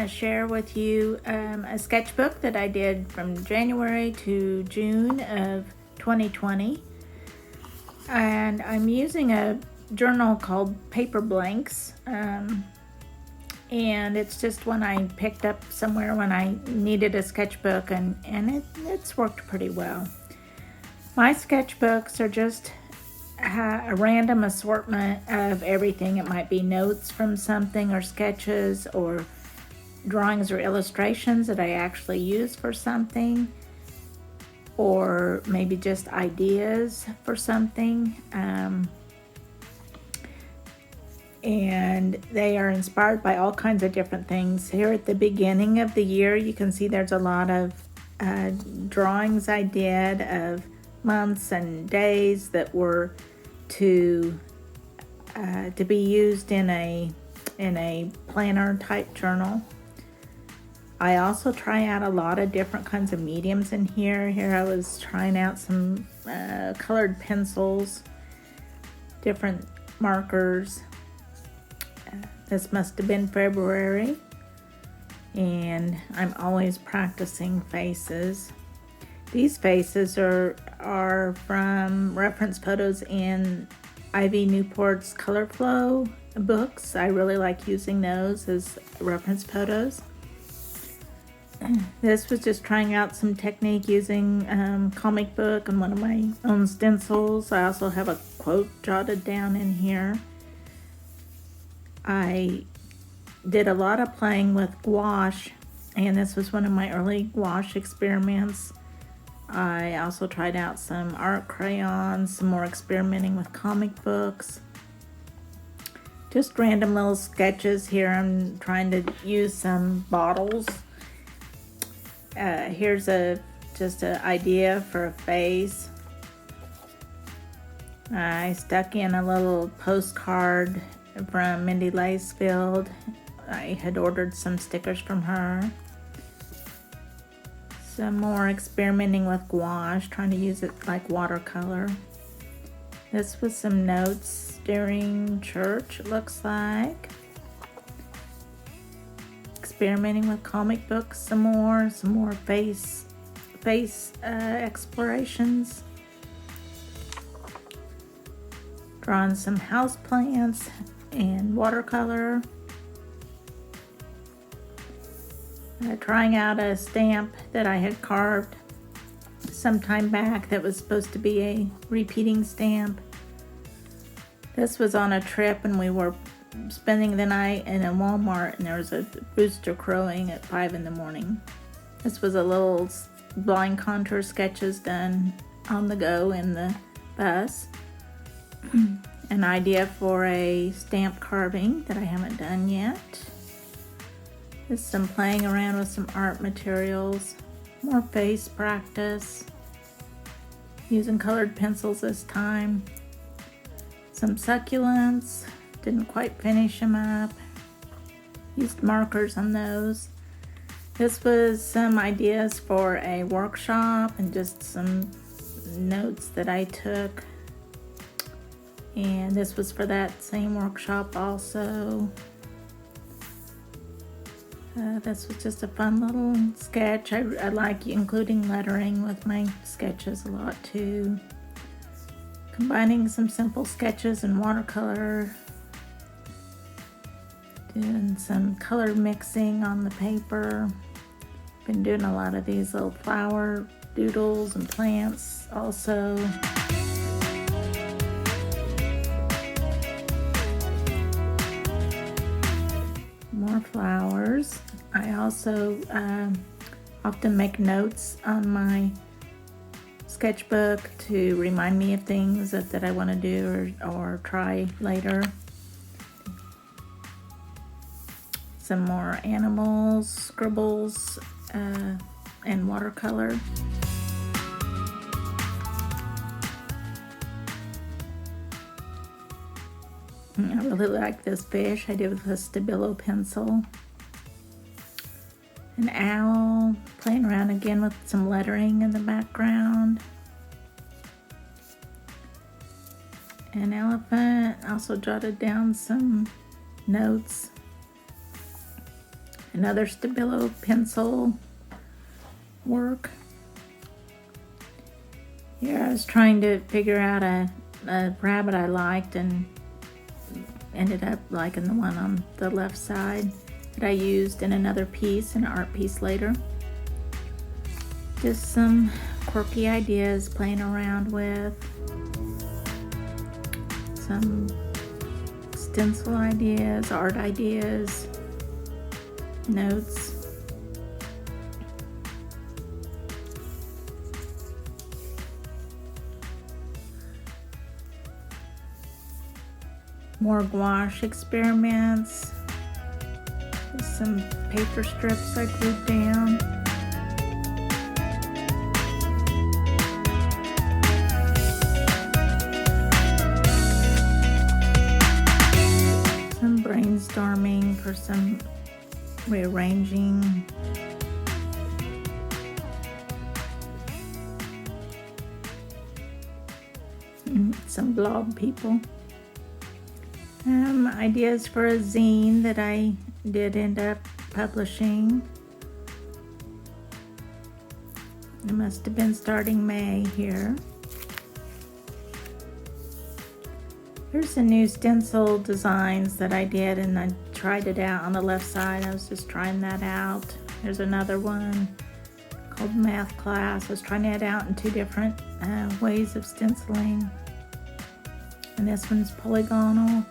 to share with you a sketchbook that I did from January to June of 2020. And I'm using a journal called Paper Blanks. And it's just one I picked up somewhere when I needed a sketchbook, and it's worked pretty well. My sketchbooks are just a random assortment of everything. It might be notes from something, or sketches, or drawings or illustrations that I actually use for something, or maybe just ideas for something. And they are inspired by all kinds of different things. Here at the beginning of the year, you can see there's a lot of drawings I did of months and days that were to be used in a planner type journal. I also try out a lot of different kinds of mediums in here. Here I was trying out some colored pencils, different markers. This must have been February, and I'm always practicing faces. These faces are from reference photos in Ivy Newport's Color Flow books. I really like using those as reference photos. This was just trying out some technique using comic book and one of my own stencils. I also have a quote jotted down in here. I did a lot of playing with gouache, and this was one of my early gouache experiments. I also tried out some art crayons, some more experimenting with comic books. Just random little sketches here. I'm trying to use some bottles. Here's just an idea for a face. I stuck in a little postcard from Mindy Lacefield. I had ordered some stickers from her. Some more experimenting with gouache, trying to use it like watercolor. This was some notes during church, it looks like. Experimenting with comic books some more face explorations. Drawing some house plants and watercolor. Trying out a stamp that I had carved some time back that was supposed to be a repeating stamp. This was on a trip, and we were spending the night in a Walmart, and there was a rooster crowing at 5 in the morning. This was a little blind contour sketches done on the go in the bus. An idea for a stamp carving that I haven't done yet. Just some playing around with some art materials. More face practice. Using colored pencils this time. Some succulents. Didn't quite finish them up. Used markers on those. This was some ideas for a workshop and just some notes that I took. And this was for that same workshop also. This was just a fun little sketch. I like including lettering with my sketches a lot too. Combining some simple sketches and watercolor. Doing some color mixing on the paper. Been doing a lot of these little flower doodles and plants also. More flowers. I also often make notes on my sketchbook to remind me of things that I want to do or try later. Some more animals, scribbles, and watercolor. I really like this fish I did with a Stabilo pencil. An owl, playing around again with some lettering in the background. An elephant, also jotted down some notes. another Stabilo pencil work. Here I was trying to figure out a rabbit I liked and ended up liking the one on the left side that I used in another piece, an art piece later. Just some quirky ideas playing around with. Some stencil ideas, art ideas, notes. More gouache experiments. Just some paper strips I glued down. Some brainstorming for some rearranging. Some blob people. Ideas for a zine that I did end up publishing. It must have been starting May here. Here's the new stencil designs that I did, and I tried it out on the left side. I was just trying that out. There's another one called Math Class. I was trying it out in two different ways of stenciling. And this one's polygonal.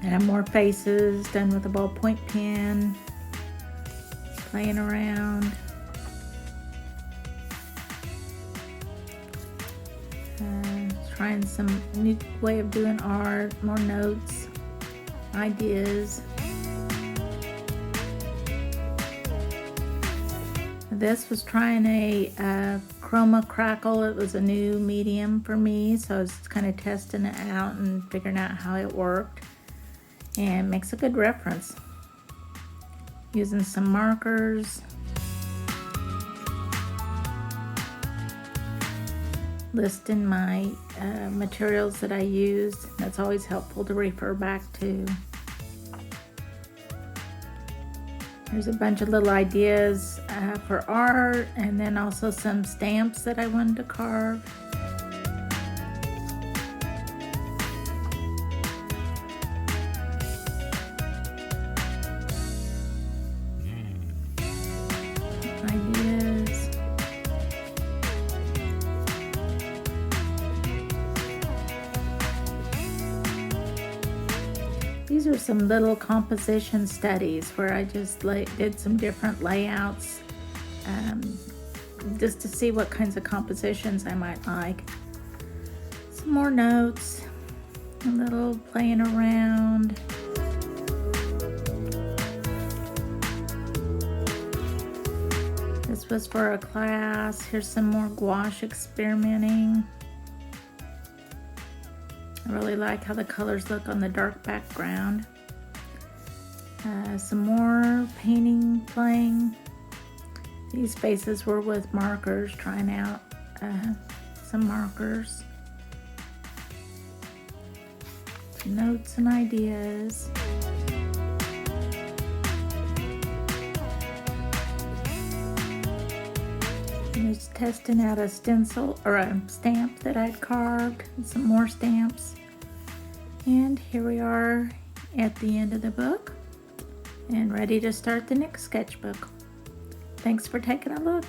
I have more faces done with a ballpoint pen, playing around. Trying some new way of doing art, more notes, ideas. This was trying a chroma crackle. It was a new medium for me, so I was kind of testing it out and figuring out how it worked. And makes a good reference. Using some markers. Listing my materials that I used. That's always helpful to refer back to. There's a bunch of little ideas for art, and then also some stamps that I wanted to carve. Ideas. These are some little composition studies where I just did some different layouts just to see what kinds of compositions I might like. Some more notes, a little playing around. This was for a class. Here's some more gouache experimenting. I really like how the colors look on the dark background. Some more painting, playing. These faces were with markers, trying out some markers. Some notes and ideas. I was testing out a stencil or a stamp that I'd carved, and some more stamps. And here we are at the end of the book and ready to start the next sketchbook. Thanks for taking a look.